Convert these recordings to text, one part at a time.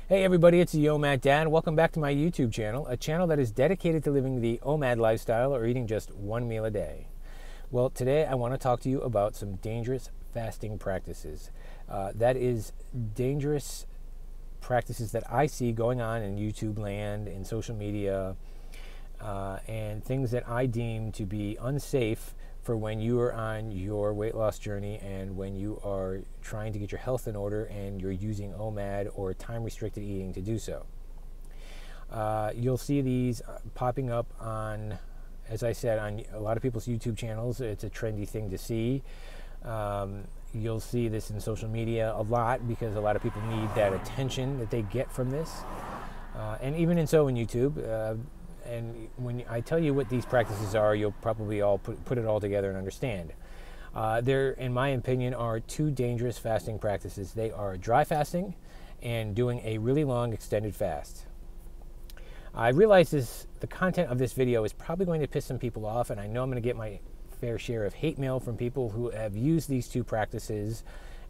Hey everybody, it's the OMAD Dad. Welcome back to my YouTube channel, a channel that is dedicated to living the OMAD lifestyle or eating just one meal a day. Well, today I want to talk to you about some dangerous fasting practices. That is dangerous practices that I see going on in YouTube land, in social media, and things that I deem to be unsafe for when you are on your weight loss journey and when you are trying to get your health in order and you're using OMAD or time-restricted eating to do so. You'll see these popping up on, as I said, on a lot of people's YouTube channels. It's a trendy thing to see. You'll see this in social media a lot because a lot of people need that attention that they get from this. And even in YouTube, and when I tell you what these practices are, you'll probably all put it all together and understand. There, in my opinion, are two dangerous fasting practices. They are dry fasting and doing a really long extended fast. I realize the content of this video is probably going to piss some people off, and I know I'm going to get my fair share of hate mail from people who have used these two practices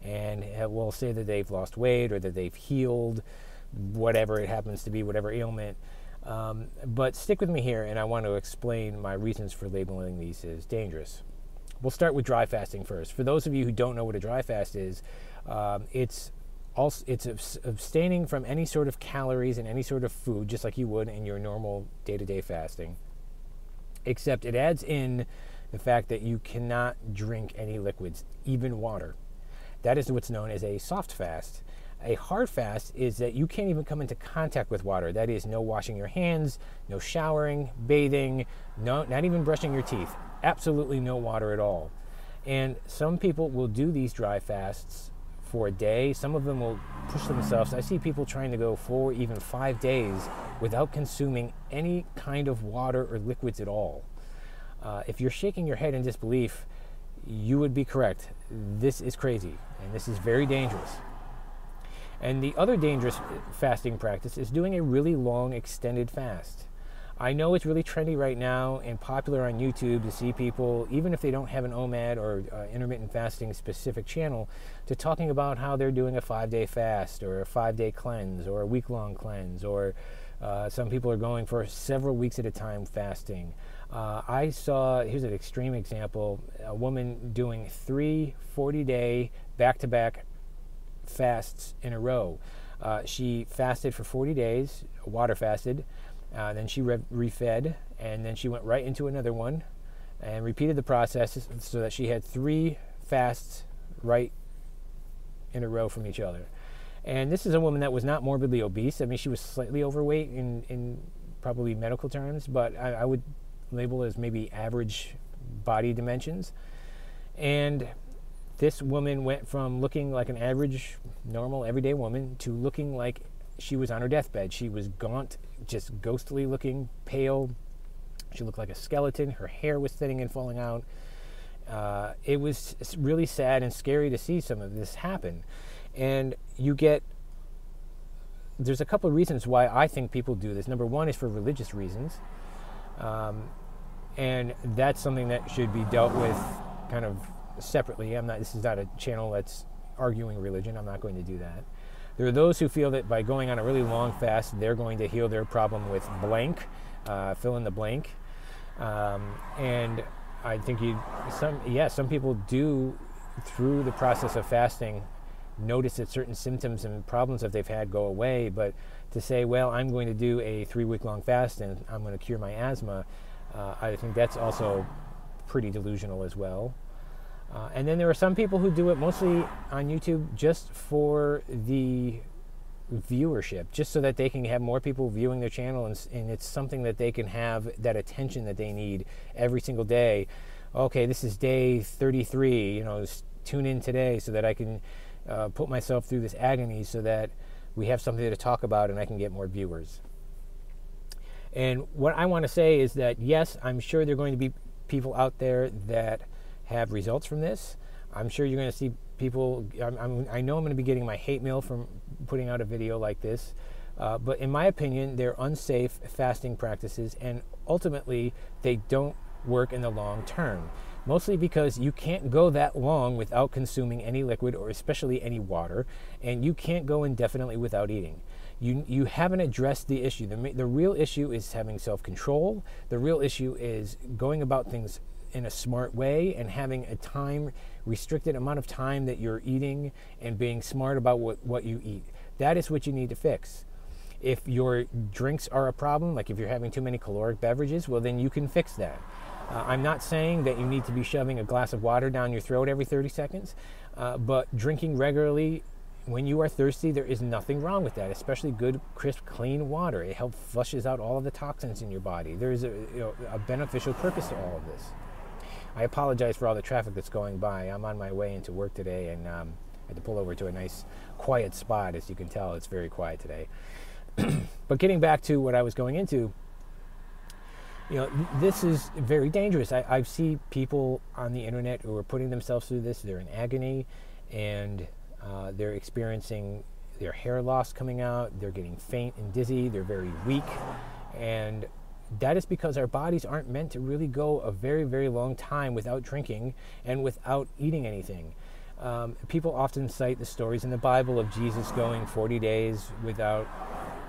and will say that they've lost weight or that they've healed whatever it happens to be, whatever ailment. But stick with me here, and I want to explain my reasons for labeling these as dangerous. We'll start with dry fasting first. For those of you who don't know what a dry fast is, it's abstaining from any sort of calories and any sort of food, just like you would in your normal day-to-day fasting, except it adds in the fact that you cannot drink any liquids, even water. That is what's known as a soft fast. A hard fast is that you can't even come into contact with water. That is, no washing your hands, no showering, bathing, not even brushing your teeth. Absolutely no water at all. And some people will do these dry fasts for a day. Some of them will push themselves. I see people trying to go 4, even 5 days without consuming any kind of water or liquids at all. If you're shaking your head in disbelief, you would be correct. This is crazy, and this is very dangerous. And the other dangerous fasting practice is doing a really long extended fast. I know it's really trendy right now and popular on YouTube to see people, even if they don't have an OMAD or intermittent fasting specific channel, to talking about how they're doing a 5-day fast or a 5-day cleanse or a week-long cleanse, or some people are going for several weeks at a time fasting. I saw, here's an extreme example, a woman doing 3 40-day back-to-back fasts in a row. She fasted for 40 days, water fasted, then she refed, and then she went right into another one and repeated the process so that she had 3 fasts right in a row from each other. And this is a woman that was not morbidly obese. I mean, she was slightly overweight in probably medical terms, but I would label as maybe average body dimensions. And this woman went from looking like an average, normal, everyday woman to looking like she was on her deathbed. She was gaunt, just ghostly looking, pale. She looked like a skeleton. Her hair was thinning and falling out. It was really sad and scary to see some of this happen. And there's a couple of reasons why I think people do this. Number one is for religious reasons. And that's something that should be dealt with kind of separately. This is not a channel that's arguing religion. I'm not going to do that. There are those who feel that by going on a really long fast, they're going to heal their problem with blank, fill in the blank. And I think some people do, through the process of fasting, notice that certain symptoms and problems that they've had go away. But to say, well, I'm going to do a 3-week-long fast and I'm going to cure my asthma, I think that's also pretty delusional as well. And then there are some people who do it mostly on YouTube just for the viewership, just so that they can have more people viewing their channel, and it's something that they can have that attention that they need every single day. Okay, this is day 33, tune in today so that I can put myself through this agony so that we have something to talk about and I can get more viewers. And what I want to say is that, yes, I'm sure there are going to be people out there that have results from this. I'm sure you're going to see people, I know I'm going to be getting my hate mail from putting out a video like this, but in my opinion, they're unsafe fasting practices, and ultimately they don't work in the long term. mostly because you can't go that long without consuming any liquid or especially any water, and you can't go indefinitely without eating. You haven't addressed the issue. The real issue is having self-control. The real issue is going about things in a smart way and having a time restricted amount of time that you're eating and being smart about what you eat. That is what you need to fix. If your drinks are a problem, like if you're having too many caloric beverages, well, then you can fix that. I'm not saying that you need to be shoving a glass of water down your throat every 30 seconds, but drinking regularly when you are thirsty, there is nothing wrong with that, especially good, crisp, clean water. It helps flushes out all of the toxins in your body. There is a beneficial purpose to all of this. I apologize for all the traffic that's going by. I'm on my way into work today, and I had to pull over to a nice, quiet spot. As you can tell, it's very quiet today. But getting back to what I was going into, this is very dangerous. I see people on the internet who are putting themselves through this. They're in agony, and they're experiencing their hair loss coming out. They're getting faint and dizzy. They're very weak, and that is because our bodies aren't meant to really go a very, very long time without drinking and without eating anything. People often cite the stories in the Bible of Jesus going 40 days without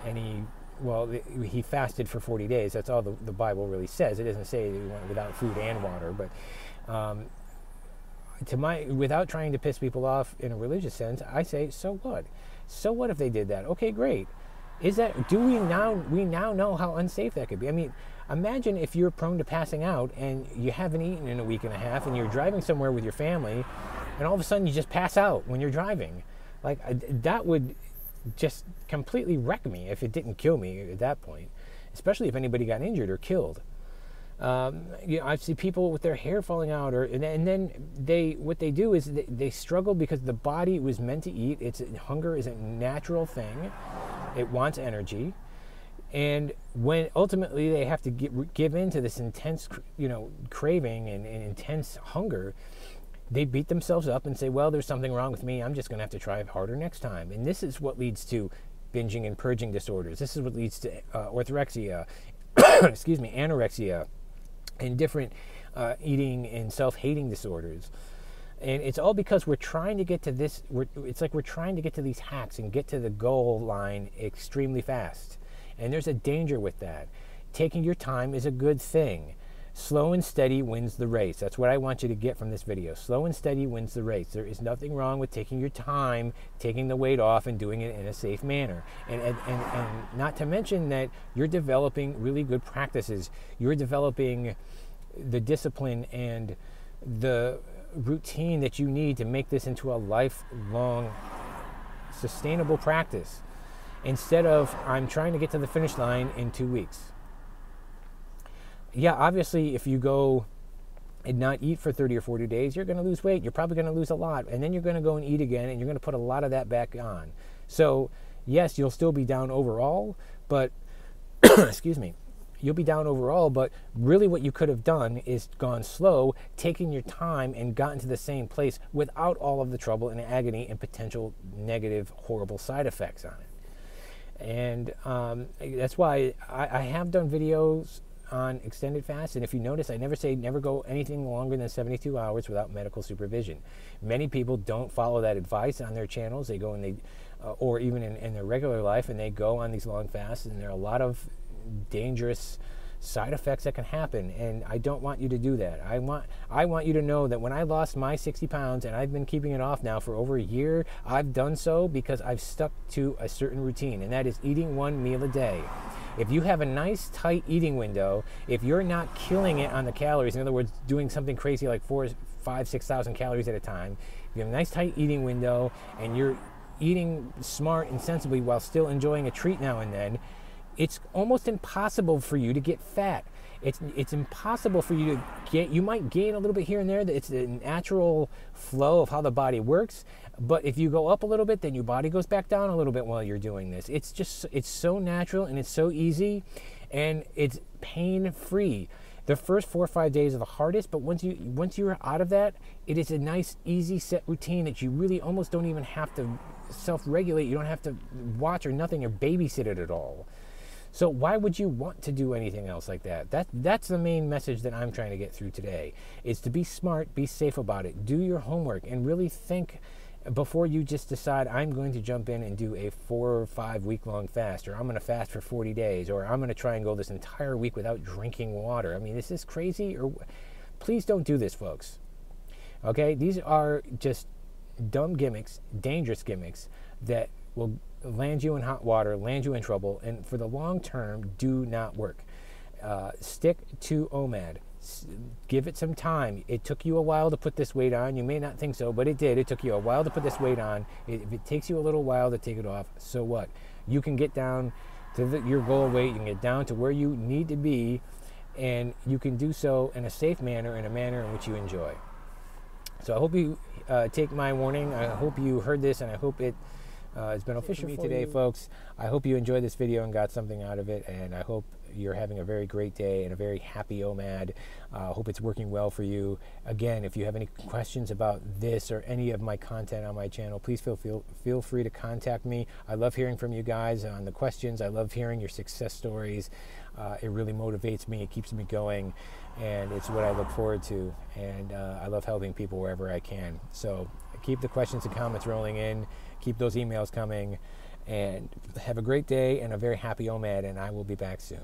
any, well, he fasted for 40 days. That's all the Bible really says. It doesn't say he went without food and water, but without trying to piss people off in a religious sense, I say, so what? So what if they did that? Okay, great. We now know how unsafe that could be. I mean, imagine if you're prone to passing out and you haven't eaten in a week and a half and you're driving somewhere with your family and all of a sudden you just pass out when you're driving. Like, that would just completely wreck me if it didn't kill me at that point, especially if anybody got injured or killed. I see people with their hair falling out, and then what they do is they struggle because the body was meant to eat. Hunger is a natural thing. It wants energy, and when ultimately they have to give in to this intense, craving and intense hunger, they beat themselves up and say, well, there's something wrong with me. I'm just going to have to try harder next time. And this is what leads to binging and purging disorders. This is what leads to orthorexia, anorexia, and different eating and self-hating disorders. And it's all because we're trying to get to this. It's like we're trying to get to these hacks and get to the goal line extremely fast. And there's a danger with that. Taking your time is a good thing. Slow and steady wins the race. That's what I want you to get from this video. Slow and steady wins the race. There is nothing wrong with taking your time, taking the weight off, and doing it in a safe manner. And not to mention that you're developing really good practices. You're developing the discipline and the routine that you need to make this into a lifelong, sustainable practice. Instead of, I'm trying to get to the finish line in 2 weeks. Yeah, obviously, if you go and not eat for 30 or 40 days, you're going to lose weight. You're probably going to lose a lot. And then you're going to go and eat again, and you're going to put a lot of that back on. So, yes, you'll still be down overall, but, excuse me, you'll be down overall, but really what you could have done is gone slow, taken your time, and gotten to the same place without all of the trouble and agony and potential negative, horrible side effects on it. And that's why I have done videos on extended fast, and if you notice, I never say never go anything longer than 72 hours without medical supervision. Many people don't follow that advice on their channels. They go and or even in their regular life, and they go on these long fasts, and there are a lot of dangerous side effects that can happen, and I don't want you to do that. I want you to know that when I lost my 60 pounds, and I've been keeping it off now for over a year, I've done so because I've stuck to a certain routine, and that is eating one meal a day. If you have a nice tight eating window, if you're not killing it on the calories, in other words, doing something crazy like 4,000, 5,000, 6,000 calories at a time, if you have a nice tight eating window and you're eating smart and sensibly while still enjoying a treat now and then, it's almost impossible for you to get fat. It's impossible for you to get, you might gain a little bit here and there. It's the natural flow of how the body works. But if you go up a little bit, then your body goes back down a little bit while you're doing this. It's so natural, and it's so easy, and it's pain-free. The first 4 or 5 days are the hardest, but once you're out of that, it is a nice, easy, set routine that you really almost don't even have to self-regulate. You don't have to watch or nothing or babysit it at all. So why would you want to do anything else like that? That's the main message that I'm trying to get through today, is to be smart, be safe about it, do your homework, and really think before you just decide, I'm going to jump in and do a 4 or 5 week long fast, or I'm going to fast for 40 days, or I'm going to try and go this entire week without drinking water. I mean, is this crazy? Or please don't do this, folks. Okay, these are just dumb gimmicks, dangerous gimmicks that will land you in hot water, land you in trouble, and for the long term do not work. Stick to OMAD. Give it some time. It took you a while to put this weight on. You may not think so, but it did. It took you a while to put this weight on. If it takes you a little while to take it off, so what? You can get down to your goal weight. You can get down to where you need to be, and you can do so in a safe manner, in a manner in which you enjoy. So I hope you take my warning. I hope you heard this, and I hope it's beneficial for me today, folks. I hope you enjoyed this video and got something out of it, and I hope you're having a very great day and a very happy OMAD. Hope it's working well for you. Again, if you have any questions about this or any of my content on my channel, please feel free to contact me. I love hearing from you guys on the questions. I love hearing your success stories. It really motivates me. It keeps me going, and it's what I look forward to. And I love helping people wherever I can. So keep the questions and comments rolling in. Keep those emails coming. And have a great day and a very happy OMAD, and I will be back soon.